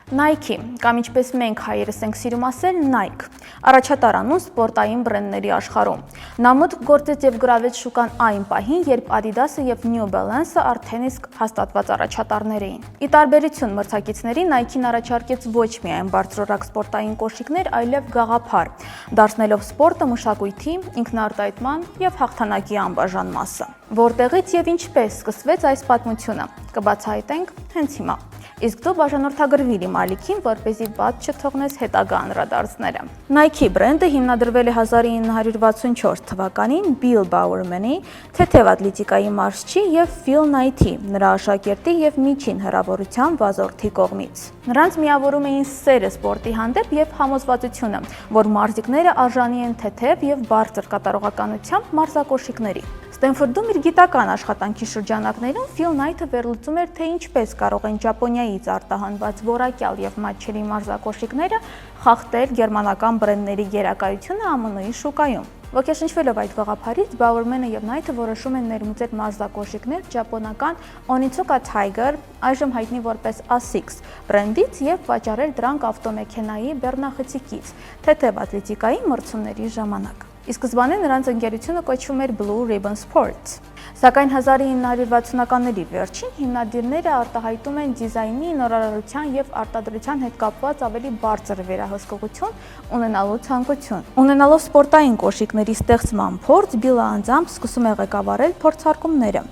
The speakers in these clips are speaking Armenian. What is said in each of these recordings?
Nike, կամ ինչպես մենք հայերս ենք սիրում ասել, Nike, առաջատար անուն սպորտային բրենդների աշխարհում։ Նա մուտք գործեց եւ գրավեց շուկան այն պահին, երբ Adidas-ը եւ New Balance-ը արդեն իսկ հաստատված առաջատարներ էին։ Ի տարբերություն մրցակիցների, Nike-ն առաջարկեց ոչ միայն բարձրորակ սպորտային կոշիկներ, այլև գաղափար, դարձնելով սպորտը մշակույթի, ինքնաարտահայտման եւ հաղթանակի անբաժան մասը։ Որտեղից եւ ինչպես սկսվեց այս պատմությունը, կբացահայտենք հենց հիմա։ Իսկ դու բաժանորդագրվիր իմ ալիքին, որպեսզի բաց չթողնես հետագա անդրադարձները։ Nike բրենդը հիմնադրվել է 1964 թվականին Bill Bowerman-ի, թեթև ատլետիկայի մարզչի եւ Phil Knight-ի, նրա աշակերտի եւ միջին հրավորության վազորդի կողմից։ Նրանց միավորում էին սերը սպորտի հանդեպ եւ համոզվածությունը, որ մարզիկները արժանի են թեթև եւ բարձր կատարողականությամբ մարզակոշիկների։ Ստենֆորդում իր գիտական աշխատանքի շրջանակներում Phil Knight-ը վերլուծում էր, թե ինչպես կարող են Ճապոնիայից արտահանված որակյալ եւ մատչելի մարզակոշիկները խախտել գերմանական բրենդների գերակայությունը ԱՄՆ-ի շուկայում։ Ոգեշնչվելով այդ գաղափարից, Bowerman-ը եւ Knight-ը որոշում են ներմուծել մարզակոշիկներ ճապոնական Onitsuka Tiger, այժմ հայտնի որպես Asics բրենդից եւ վաճառել դրանք ավտոմեքենայի բեռնախցիկից, թեթև ատլետիկայի մրցումների ժամանակ։ Ի սկզբանե նրանց ընկերությունը կոչվում էր Blue Ribbon Sports, սակայն 1960-ականների վերջին հիմնադիրները արտահայտում են դիզայնի, նորարարության եւ արտադրության հետ կապված ավելի բարձր վերահսկողություն ունենալու ցանկություն։ Ունենալով սպորտային կոշիկների ստեղծման փորձ, Bill-ը անձամբ սկսում է ղեկավարել փորձարկումները։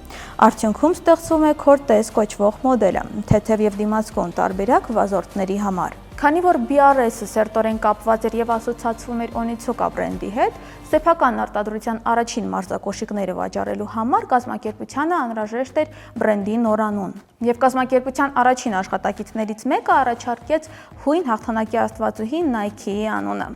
Արդյունքում ստեղծվում է Cortez կոչվող մոդելը, թեթև եւ դիմացկուն տարբերակ վազորդների համար։ Քանի որ BRS-ը սերտորեն կապված էր եւ ասոցացվում էր Onitsuka բրենդի հետ, սեփական արտադրության առաջին մարզակոշիկները վաճառելու համար կազմակերպությանը անհրաժեշտ էր բրենդի նորանուն։ Եվ կազմակերպության առաջին աշխատակիցներից մեկը առաջարկեց հույն հաղթանակի աստվածուհի Nike-ի անունը։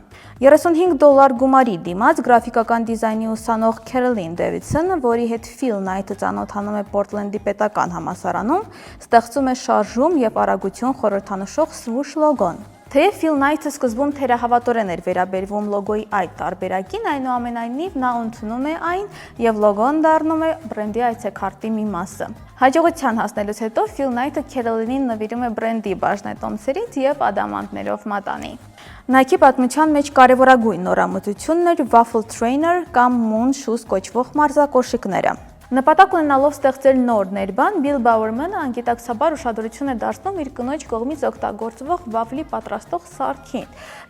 $35 գումարի դիմաց գրաֆիկական դիզայնի ուսանող Caroline Davidson-ը, որի հետ Phil Knight-ը ծանոթանում է Պորտլենդի պետական համալսարանում, ստեղծում է շարժում եւ արագություն խորհրդանշող swoosh լոգոն։ Թեև Phil Knight-ը սկզբում թերահավատորեն էր վերաբերվում լոգոյի այդ տարբերակին, այնուամենայնիվ նա ընդունում է այն եւ լոգոն դառնում է բրենդի այցեքարտի մի մասը։ Հաջողության հասնելուց հետո Phil Knight-ը Caroline-ին նվիրում է բրենդի բաժնետոմսերից եւ ադամանդներով մատանի։ Nike պատմության մեջ կարևորագույն նորամուծությունն էր Waffle Trainer կամ Moon Shoes կոչվող մարզակոշիկները։ Նպատակ ունենալով ստեղծել նոր ներբան, Bill Bowerman-ը անկիտակցաբար ուշադրություն է դարձնում իր կնոջ կողմից օգտագործվող վաֆլի պատրաստող սարքին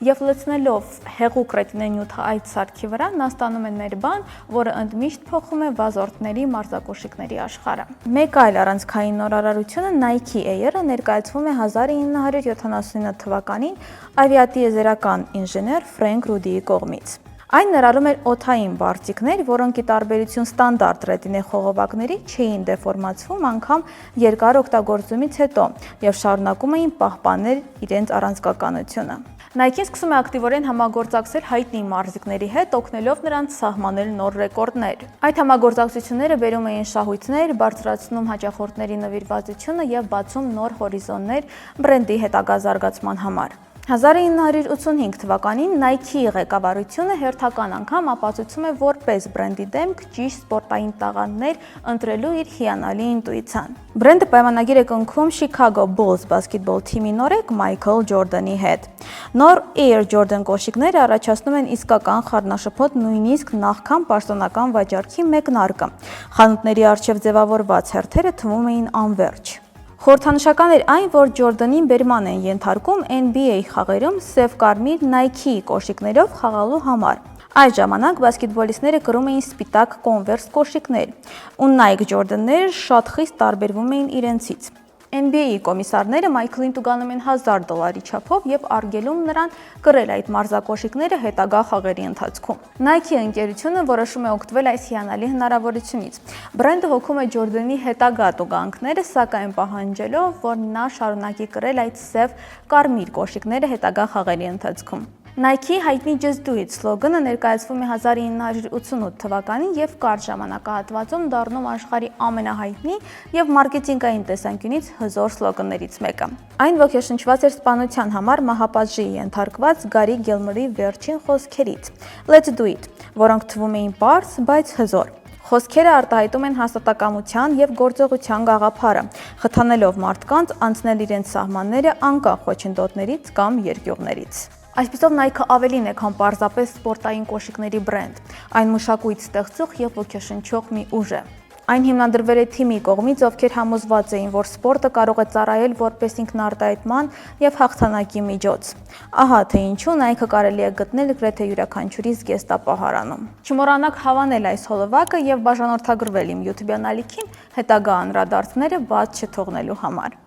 եւ լցնելով հեղուկ ռետինենյութը այդ սարքի վրա, նա ստանում է ներբան, որը ընդմիշտ փոխում է վազորդների մարզակոշիկների աշխարհը։ Մեկ այլ առանցքային նորարարությունը Nike Air-ը ներկայացվում է 1979 թվականին ավիատիեզերական ինժեներ Ֆրենկ Ռուդիի կողմից։ Այն ներառում էր օդային բարձիկներ, որոնք ի տարբերություն ստանդարտ ռետինե խողովակների չէին դեֆորմացվում անգամ երկար օգտագործումից հետո եւ շարունակում էին պահպանել իրենց առանցքականությունը։ Nike-ն սկսում է ակտիվորեն համագործակցել հայտնի մարզիկների հետ, օգնելով նրանց սահմանել նոր ռեկորդներ։ Այդ համագործակցությունները բերում էին շահույթներ, բարձրացնում հաճախորդների նվիրվածությունը եւ բացում նոր հորիզոններ բրենդի հետագա զարգացման համար։ 1985 թվականին Nike-ի ղեկավարությունը հերթական անգամ ապացուցում է որպես բրենդի դեմք ճիշտ սպորտային տաղանդներ ընտրելու իր հիանալի ինտուիցիան։ Բրենդը պայմանագիր է կնքում Chicago Bulls բասկետբոլ թիմի նորեկ Michael Jordan-ի հետ։ Նոր Air Jordan կոշիկները առաջացնում են իսկական խառնաշփոթ նույնիսկ նախքան պաշտոնական վաճառքի մեկնարկը։ Խանութների առջև ձևավորված հերթերը թվում էին անվերջ։ Խորհրդանշական էր այն, որ Ջորդանին բերման են ենթարկում NBA խաղերում սև-կարմիր Nike կոշիկներով խաղալու համար։ Այդ ժամանակ բասկետբոլիստները կրում էին սպիտակ Converse կոշիկներ, ու Nike Jordan-ները շատ խիստ տարբերվում էին իրենցից։ NBA-ի կոմիսարները Մայքլին տուգանում են $1000 չափով եւ արգելում նրան կրել այդ մարզակոշիկները հետագա խաղերի ընթացքում։ Nike ընկերությունը որոշում է օգտվել այս հիանալի հնարավորությունից։ Բրենդը հոգում է Ջորդանի հետագա տուգանքները, սակայն պահանջելով, որ նա շարունակի կրել այդ սև կարմիր կոշիկները հետագա խաղերի ընթացքում։ Nike-ի հայտնի Just Do It սլոգանը ներկայացվում է 1988 թվականին եւ կարճ ժամանակահատվածում դառնում աշխարհի ամենահայտնի եւ մարքեթինգային տեսանկյունից հզոր սլոգաններից մեկը։ Այն ոգեշնչված էր սպանության համար մահապատժի ենթարկված Գարի Գելմորի վերջին խոսքերից՝ Let's do it, որոնք թվում էին պարզ, բայց հզոր։ Խոսքերը արտահայտում են հաստատակամության եւ գործողության գաղափարը, խթանելով մարդկանց անցնել իրենց սահմանները անկախ խոչընդոտներից կամ երկյուղներից։ Այսպիսով Nike-ը ավելին է, քան պարզապես սպորտային կոշիկների բրենդ, այն մշակույթ ստեղծող եւ ոգեշնչող մի ուժ է։ Այն հիմնադրվել է թիմի կողմից, ովքեր համոզված էին, որ սպորտը կարող է ծառայել որպես ինքնարտահայտման եւ հաղթանակի միջոց։ Ահա թե ինչու Nike-ը կարելի է գտնել գրեթե յուրաքանչյուրի զգեստապահարանում։ Չմոռանաք հավանել այս հոլովակը եւ բաժանորդագրվել իմ YouTube-յան ալիքին հետագա անդրադարձները բաց չթողնելու համար։